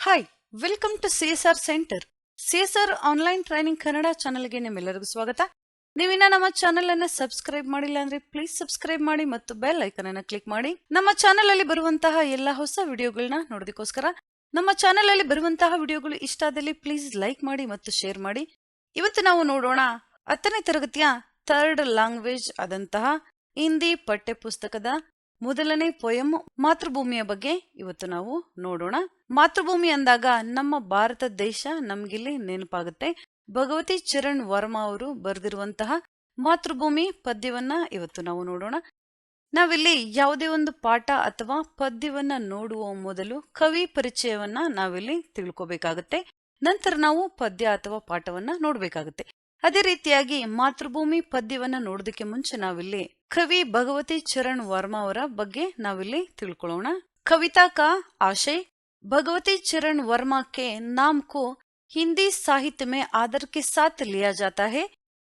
Hi, welcome to CSR center. CSR online training Kannada ಚಾನೆಲ್ಗೆ ನಿಮ್ಮೆಲ್ಲರಿಗೂ ಸ್ವಾಗತ. ನೀವಿನ್ನ ನಮ್ಮ ಚಾನೆಲ್ ಅನ್ನ ಸಬ್ಸ್ಕ್ರೈಬ್ ಮಾಡಿಲ್ಲ ಅಂದ್ರೆ ಪ್ಲೀಸ್ ಸಬ್ಸ್ಕ್ರೈಬ್ ಮಾಡಿ ಮತ್ತು ಬೆಲ್ ಐಕನ್ ಅನ್ನ ಕ್ಲಿಕ್ ಮಾಡಿ. ನಮ್ಮ ಚಾನೆಲ್ ಅಲ್ಲಿ ಬರುವಂತಹ ಎಲ್ಲಾ ಹೊಸ ವಿಡಿಯೋಗಳನ್ನ ನೋಡೋದಕ್ಕೋಸ್ಕರ ನಮ್ಮ ಚಾನೆಲ್ ಅಲ್ಲಿ ಬರುವಂತಹ ವಿಡಿಯೋಗಳು ಇಷ್ಟ ಆದಲ್ಲಿ ಪ್ಲೀಸ್ ಲೈಕ್ ಮಾಡಿ ಮತ್ತು ಶೇರ್ ಮಾಡಿ. ಇವತ್ತು ನಾವು ನೋಡೋಣ 10ನೇ ತರಗತಿಯ ಥರ್ಡ್ ಲ್ಯಾಂಗ್ವೇಜ್ ಆದಂತಹ ಹಿಂದಿ ಪಠ್ಯ ಪುಸ್ತಕದ ಮೊದಲನೇ ಪೊಯಂ ಮಾತೃಭೂಮಿಯ ಬಗ್ಗೆ ಇವತ್ತು ನಾವು ನೋಡೋಣ. ಮಾತೃಭೂಮಿ ಅಂದಾಗ ನಮ್ಮ ಭಾರತ ದೇಶ ನಮ್ಗಿಲ್ಲಿ ನೆನಪಾಗುತ್ತೆ. ಭಗವತಿ ಚರಣ್ ವರ್ಮಾ ಅವರು ಬರೆದಿರುವಂತಹ ಮಾತೃಭೂಮಿ ಪದ್ಯವನ್ನ ಇವತ್ತು ನಾವು ನೋಡೋಣ. ನಾವಿಲ್ಲಿ ಯಾವುದೇ ಒಂದು ಪಾಠ ಅಥವಾ ಪದ್ಯವನ್ನ ನೋಡುವ ಮೊದಲು ಕವಿ ಪರಿಚಯವನ್ನ ನಾವಿಲ್ಲಿ ತಿಳ್ಕೊಬೇಕಾಗತ್ತೆ. ನಂತರ ನಾವು ಪದ್ಯ ಅಥವಾ ಪಾಠವನ್ನ ನೋಡ್ಬೇಕಾಗತ್ತೆ. ಅದೇ ರೀತಿಯಾಗಿ ಮಾತೃಭೂಮಿ ಪದ್ಯವನ್ನ ನೋಡೋದಕ್ಕೆ ಮುಂಚೆ ನಾವಿಲ್ಲಿ ಕವಿ ಭಗವತಿ ಚರಣ್ ವರ್ಮಾ ಅವರ ಬಗ್ಗೆ ನಾವಿಲ್ಲಿ ತಿಳ್ಕೊಳ್ಳೋಣ. कविता का आशय भगवती चरण वर्मा के नाम को हिंदी साहित्य में आदर के साथ लिया जाता है.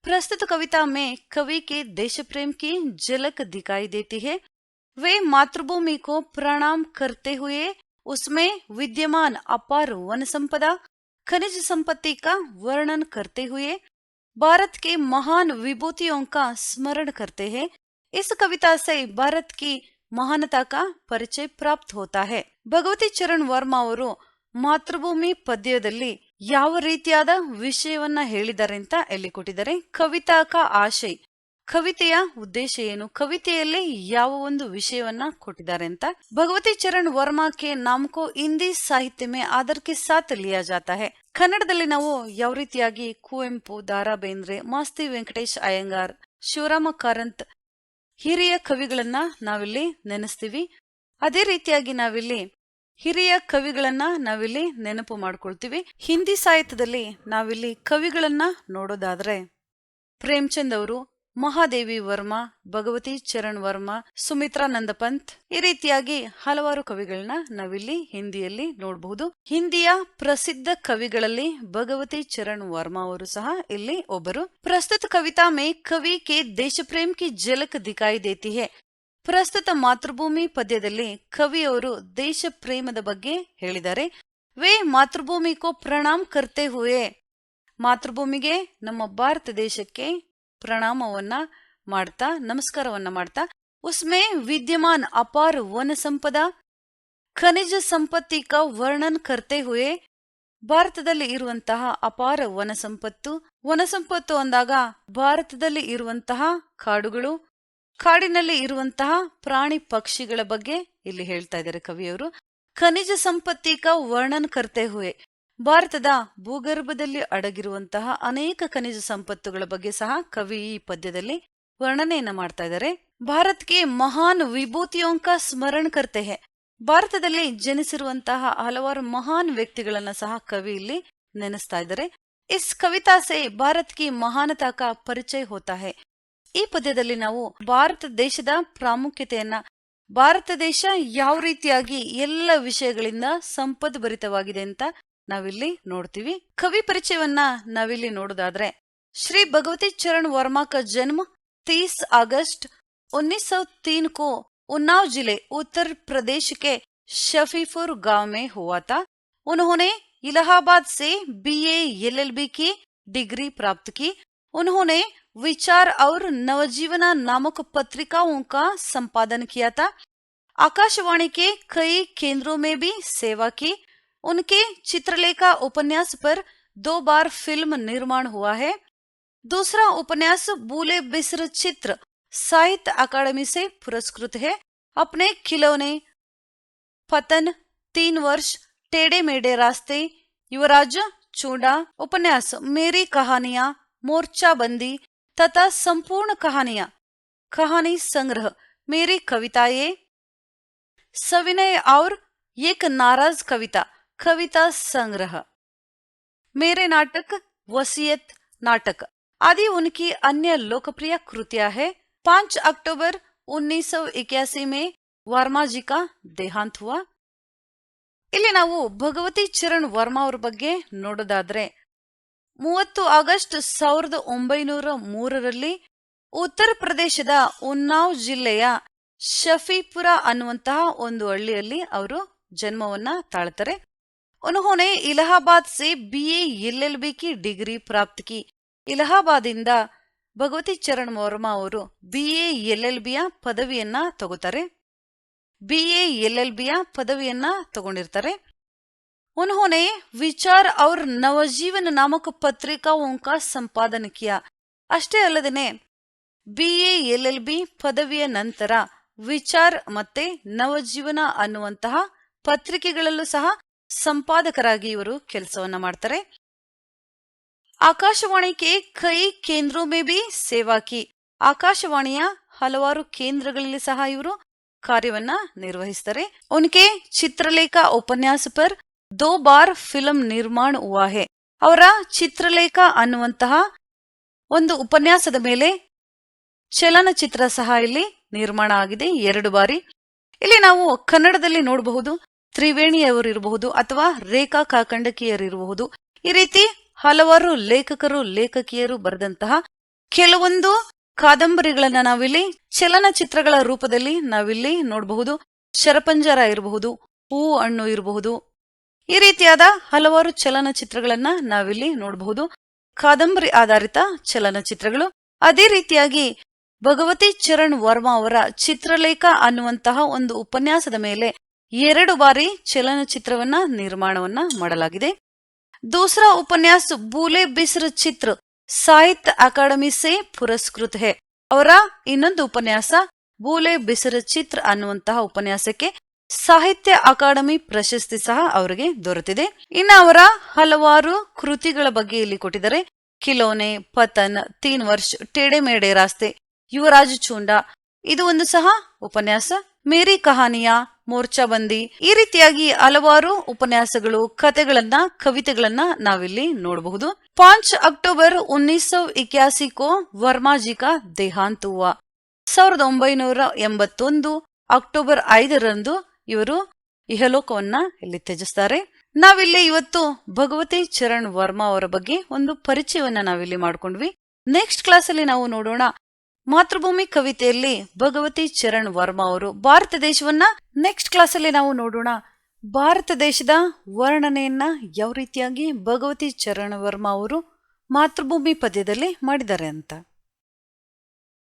प्रस्तुत कविता में कवि के देश प्रेम की झलक दिखाई देती है. वे मातृभूमि को प्रणाम करते हुए उसमें विद्यमान अपार वन संपदा खनिज संपत्ति का वर्णन करते हुए भारत के महान विभूतियों का स्मरण करते हैं. इस कविता से भारत की ಮಹಾನತಾ ಕಾ ಪರಿಚಯ ಪ್ರಾಪ್ತ ಹೋತಾ ಹೈ. ಭಗವತಿ ಚರಣ್ ವರ್ಮಾ ಅವರು ಮಾತೃಭೂಮಿ ಪದ್ಯದಲ್ಲಿ ಯಾವ ರೀತಿಯಾದ ವಿಷಯವನ್ನ ಹೇಳಿದ್ದಾರೆ ಅಂತ ಇಲ್ಲಿ ಕೊಟ್ಟಿದ್ದಾರೆ. ಕವಿತಾ ಕಾ ಆಶಯ, ಕವಿತೆಯ ಉದ್ದೇಶ ಏನು, ಕವಿತೆಯಲ್ಲಿ ಯಾವ ಒಂದು ವಿಷಯವನ್ನ ಕೊಟ್ಟಿದ್ದಾರೆ ಅಂತ. ಭಗವತಿ ಚರಣ್ ವರ್ಮಾ ಕೆ ನಾಮ್ ಕೋ ಹಿಂದಿ ಸಾಹಿತ್ಯ ಮೇ ಆದರ್ ಕೆ ಸಾಥ್ ಲಿಯಾ ಜಾತಾ ಹೈ. ಕನ್ನಡದಲ್ಲಿ ನಾವು ಯಾವ ರೀತಿಯಾಗಿ ಕುವೆಂಪು, ದಾರಾ ಬೇಂದ್ರೆ, ಮಾಸ್ತಿ ವೆಂಕಟೇಶ್ ಅಯ್ಯಂಗಾರ್, ಶಿವರಾಮ ಕಾರಂತ್ ಹಿರಿಯ ಕವಿಗಳನ್ನ ನಾವಿಲ್ಲಿ ನೆನೆಸ್ತೀವಿ. ಅದೇ ರೀತಿಯಾಗಿ ನಾವಿಲ್ಲಿ ಹಿರಿಯ ಕವಿಗಳನ್ನ ನಾವಿಲ್ಲಿ ನೆನಪು ಮಾಡ್ಕೊಳ್ತೀವಿ. ಹಿಂದಿ ಸಾಹಿತ್ಯದಲ್ಲಿ ನಾವಿಲ್ಲಿ ಕವಿಗಳನ್ನ ನೋಡೋದಾದ್ರೆ ಪ್ರೇಮ್ಚಂದ್ ಅವರು, ಮಹಾದೇವಿ ವರ್ಮಾ, ಭಗವತಿ ಚರಣ್ ವರ್ಮಾ, ಸುಮಿತ್ರಾನಂದ ಪಂತ್, ಈ ರೀತಿಯಾಗಿ ಹಲವಾರು ಕವಿಗಳನ್ನ ನಾವಿಲ್ಲಿ ಹಿಂದಿಯಲ್ಲಿ ನೋಡಬಹುದು. ಹಿಂದಿಯ ಪ್ರಸಿದ್ಧ ಕವಿಗಳಲ್ಲಿ ಭಗವತಿ ಚರಣ್ ವರ್ಮಾ ಅವರು ಸಹ ಇಲ್ಲಿ ಒಬ್ಬರು. ಪ್ರಸ್ತುತ ಕವಿತಾ ಮೇ ಕವಿ ಕೆ ದೇಶ ಪ್ರೇಮ್ ಕಿ ಝಲಕ್ ದಿಖಾಯಿ ದೇತಿ ಹೈ. ಪ್ರಸ್ತುತ ಮಾತೃಭೂಮಿ ಪದ್ಯದಲ್ಲಿ ಕವಿಯವರು ದೇಶ ಪ್ರೇಮದ ಬಗ್ಗೆ ಹೇಳಿದ್ದಾರೆ. ವೇ ಮಾತೃಭೂಮಿ ಕೋ ಪ್ರಣಾಮ್ ಕರ್ತೆ ಹುಯೆ, ಮಾತೃಭೂಮಿಗೆ ನಮ್ಮ ಭಾರತ ದೇಶಕ್ಕೆ ಪ್ರಣಾಮವನ್ನ ಮಾಡ್ತಾ, ನಮಸ್ಕಾರವನ್ನ ಮಾಡ್ತಾ, ಉಸ್ಮೇ ವಿದ್ಯಮಾನ್ ಅಪಾರ ವನ ಸಂಪದ ಖನಿಜ ಸಂಪತ್ತಿ ಕಾ ವರ್ಣನ್ ಕರ್ತೆ ಹುಯೆ, ಭಾರತದಲ್ಲಿ ಇರುವಂತಹ ಅಪಾರ ವನ ಸಂಪತ್ತು ಅಂದಾಗ ಭಾರತದಲ್ಲಿ ಇರುವಂತಹ ಕಾಡುಗಳು, ಕಾಡಿನಲ್ಲಿ ಇರುವಂತಹ ಪ್ರಾಣಿ ಪಕ್ಷಿಗಳ ಬಗ್ಗೆ ಇಲ್ಲಿ ಹೇಳ್ತಾ ಇದ್ದಾರೆ ಕವಿಯವರು. ಖನಿಜ ಸಂಪತ್ತಿ ಕಾ ವರ್ಣನ್ ಕರ್ತೆ ಹುಯೆ, ಭಾರತದ ಭೂಗರ್ಭದಲ್ಲಿ ಅಡಗಿರುವಂತಹ ಅನೇಕ ಖನಿಜ ಸಂಪತ್ತುಗಳ ಬಗ್ಗೆ ಸಹ ಕವಿ ಈ ಪದ್ಯದಲ್ಲಿ ವರ್ಣನೆಯನ್ನ ಮಾಡ್ತಾ ಇದ್ದಾರೆ. ಭಾರತ್ಗೆ ಮಹಾನ್ ವಿಭೂತಿಯೋಂಕ ಸ್ಮರಣ ಕರ್ತೆ ಹೈ, ಭಾರತದಲ್ಲಿ ಜನಿಸಿರುವಂತಹ ಹಲವಾರು ಮಹಾನ್ ವ್ಯಕ್ತಿಗಳನ್ನ ಸಹ ಕವಿ ಇಲ್ಲಿ ನೆನೆಸ್ತಾ ಇದ್ದಾರೆ. ಇಸ್ ಕವಿತಾ ಸೆ ಭಾರತ್ ಕಿ ಮಹಾನತಾ ಕಾ ಪರಿಚಯ ಹೋತಾ ಹೈ. ಈ ಪದ್ಯದಲ್ಲಿ ನಾವು ಭಾರತ ದೇಶದ ಪ್ರಾಮುಖ್ಯತೆಯನ್ನ, ಭಾರತ ದೇಶ ಯಾವ ರೀತಿಯಾಗಿ ಎಲ್ಲ ವಿಷಯಗಳಿಂದ ಸಂಪದ್ಭರಿತವಾಗಿದೆ ಅಂತ ನಾವಿಲ್ಲಿ ನೋಡ್ತೀವಿ. ಕವಿ ಪರಿಚಯವನ್ನ ನಾವಿಲ್ಲಿ ನೋಡೋದಾದ್ರೆ, ಶ್ರೀ ಭಗವತಿ ಚರಣ್ ವರ್ಮಾ का जन्म 30 अगस्त 1903 को उन्नाव जिले उत्तर प्रदेश के शफीपुर गांव में हुआ था. उन्होंने इलाहाबाद से BA LLB की डिग्री प्राप्त की. उन्होंने विचार और नवजीवना नामक पत्रिकाओं का संपादन किया था. आकाशवाणी के कई केंद्रों में भी सेवा की. उनके चित्रलेखा उपन्यास पर 2 बार फिल्म निर्माण हुआ है. दूसरा उपन्यास बूले बिसर चित्र साहित्य अकादमी से पुरस्कृत है. अपने खिलौने, पतन, 3 वर्ष, टेढ़े मेढ़े रास्ते, युवराज, चूड़ा उपन्यास, मेरी कहानियां, मोर्चाबंदी तथा संपूर्ण कहानियां, कहानी संग्रह, मेरी कविताएं, सविनय और एक नाराज कविता, कविता संग्रह, मेरे नाटक, वसीयत नाटक आदि उनकी अन्य लोकप्रिय कृतियां है. 5 अक्टूबर 1981 में वर्मा जी का देहांत हुआ. ಇಲ್ಲಿ ನಾವು ಭಗವತಿ ಚರಣ್ ವರ್ಮಾ ಅವ್ರ ಬಗ್ಗೆ ನೋಡೋದಾದ್ರೆ, 30 ಆಗಸ್ಟ್ 1903ರಲ್ಲಿ ಉತ್ತರ ಪ್ರದೇಶದ ಉನ್ನಾವ್ ಜಿಲ್ಲೆಯ ಶಫೀಪುರ ಅನ್ನುವಂತಹ ಒಂದು ಹಳ್ಳಿಯಲ್ಲಿ ಅವರು ಜನ್ಮವನ್ನ ತಾಳ್ತಾರೆ. उन्होंने इलाहाबाद से BA LLB की डिग्री प्राप्त की. ಇಲಹಾಬಾದಿಂದ ಭಗವತಿ ಚರಣ್ ವರ್ಮಾ ಅವರು BA LLB ಯ ಪದವಿಯನ್ನ ತಗೋತಾರೆ. BA LLB ಯ ಪದವಿಯನ್ನ ತಗೊಂಡಿರ್ತಾರೆ. उन्होंने विचार और नवजीवन नामक पत्रिकाओं का संपादन किया. ಅಷ್ಟೇ ಅಲ್ಲದೆ BA LLB ಪದವಿಯ ನಂತರ ವಿಚಾರ್ ಮತ್ತೆ ನವಜೀವನ ಅನ್ನುವಂತಹ ಪತ್ರಿಕೆಗಳಲ್ಲೂ ಸಹ ಸಂಪಾದಕರಾಗಿ ಇವರು ಕೆಲಸವನ್ನ ಮಾಡ್ತಾರೆ. ಆಕಾಶವಾಣಿ ಕೆ ಕೈ ಕೇಂದ್ರೋ ಮೇ ಬಿ ಸೇವಾ ಕಿ. ಆಕಾಶವಾಣಿಯ ಹಲವಾರು ಕೇಂದ್ರಗಳಲ್ಲಿ ಸಹ ಇವರು ಕಾರ್ಯವನ್ನ ನಿರ್ವಹಿಸ್ತಾರೆ. ಉನ್ಕೆ ಚಿತ್ರಲೇಖ ಉಪನ್ಯಾಸ ಪರ್ 2 ಬಾರ್ ಫಿಲ್ಮ್ ನಿರ್ಮಾಣ ಹುವಾ ಹೈ. ಅವರ ಚಿತ್ರಲೇಖ ಅನ್ನುವಂತಹ ಒಂದು ಉಪನ್ಯಾಸದ ಮೇಲೆ ಚಲನಚಿತ್ರ ಸಹ ಇಲ್ಲಿ ನಿರ್ಮಾಣ ಆಗಿದೆ 2 ಬಾರಿ. ಇಲ್ಲಿ ನಾವು ಕನ್ನಡದಲ್ಲಿ ನೋಡಬಹುದು, ತ್ರಿವೇಣಿಯವರಿರಬಹುದು ಅಥವಾ ರೇಖಾ ಕಾಕಂಡಕಿಯರಿರಬಹುದು. ಈ ರೀತಿ ಹಲವಾರು ಲೇಖಕರು ಲೇಖಕಿಯರು ಬರೆದಂತಹ ಕೆಲವೊಂದು ಕಾದಂಬರಿಗಳನ್ನ ನಾವಿಲ್ಲಿ ಚಲನಚಿತ್ರಗಳ ರೂಪದಲ್ಲಿ ನಾವಿಲ್ಲಿ ನೋಡಬಹುದು. ಶರಪಂಜರ ಇರಬಹುದು, ಹೂ ಹಣ್ಣು ಇರಬಹುದು. ಈ ರೀತಿಯಾದ ಹಲವಾರು ಚಲನಚಿತ್ರಗಳನ್ನ ನಾವಿಲ್ಲಿ ನೋಡಬಹುದು, ಕಾದಂಬರಿ ಆಧಾರಿತ ಚಲನಚಿತ್ರಗಳು. ಅದೇ ರೀತಿಯಾಗಿ ಭಗವತಿ ಚರಣ್ ವರ್ಮಾ ಅವರ ಚಿತ್ರಲೇಖ ಅನ್ನುವಂತಹ ಒಂದು ಉಪನ್ಯಾಸದ ಮೇಲೆ 2 ಬಾರಿ ಚಲನಚಿತ್ರವನ್ನ ನಿರ್ಮಾಣವನ್ನ ಮಾಡಲಾಗಿದೆ. दूसरा उपन्यास ಬೂಲೆ ಬಿಸ್ರ ಚಿತ್ರ ಸಾಹಿತ್ಯ ಅಕಾಡೆಮಿ ಸೆ ಪುರಸ್ಕೃತ ಹೇ. ಅವರ ಇನ್ನೊಂದು ಉಪನ್ಯಾಸ ಬೂಲೆ ಬಿಸ್ರ ಚಿತ್ರ ಅನ್ನುವಂತಹ ಉಪನ್ಯಾಸಕ್ಕೆ ಸಾಹಿತ್ಯ ಅಕಾಡೆಮಿ ಪ್ರಶಸ್ತಿ ಸಹ ಅವರಿಗೆ ದೊರೆತಿದೆ. ಇನ್ನು ಅವರ ಹಲವಾರು ಕೃತಿಗಳ ಬಗ್ಗೆ ಇಲ್ಲಿ ಕೊಟ್ಟಿದ್ದಾರೆ. ಕಿಲೋನೆ, ಪತನ್, 3 ವರ್ಷ, ಟೇಡೆ ಮೇಡೆ ರಾಸ್ತೆ, ಯುವರಾಜ ಚೂಂಡ, ಇದು ಒಂದು ಸಹ ಉಪನ್ಯಾಸ. ಮೇರಿ ಕಹಾನಿಯಾ, ಮೋರ್ಚಾ ಬಂದಿ, ಈ ರೀತಿಯಾಗಿ ಹಲವಾರು ಉಪನ್ಯಾಸಗಳು, ಕಥೆಗಳನ್ನ, ಕವಿತೆಗಳನ್ನ ನಾವಿಲ್ಲಿ ನೋಡಬಹುದು. 5 ಅಕ್ಟೋಬರ್ 1981 ಕೋ ವರ್ಮಾಜಿ ಕಾ ದೇಹಾಂತ ಹುವಾ. 1981 ಅಕ್ಟೋಬರ್ 5ರಂದು ಇವರು ಇಹಲೋಕವನ್ನ ಇಲ್ಲಿ ತ್ಯಜಿಸ್ತಾರೆ. ನಾವಿಲ್ಲಿ ಇವತ್ತು ಭಗವತಿ ಚರಣ್ ವರ್ಮಾ ಅವರ ಬಗ್ಗೆ ಒಂದು ಪರಿಚಯವನ್ನ ನಾವಿಲ್ಲಿ ಮಾಡ್ಕೊಂಡ್ವಿ. ನೆಕ್ಸ್ಟ್ ಕ್ಲಾಸ್ ಅಲ್ಲಿ ನಾವು ನೋಡೋಣ ಮಾತೃಭೂಮಿ ಕವಿತೆಯಲ್ಲಿ ಭಗವತಿ ಚರಣ್ ವರ್ಮಾ ಅವರು ಭಾರತ ದೇಶವನ್ನ, ನೆಕ್ಸ್ಟ್ ಕ್ಲಾಸ್ ಅಲ್ಲಿ ನಾವು ನೋಡೋಣ ಭಾರತ ದೇಶದ ವರ್ಣನೆಯನ್ನ ಯಾವ ರೀತಿಯಾಗಿ ಭಗವತಿ ಚರಣ್ ವರ್ಮಾ ಅವರು ಮಾತೃಭೂಮಿ ಪದ್ಯದಲ್ಲಿ ಮಾಡಿದ್ದಾರೆ ಅಂತ.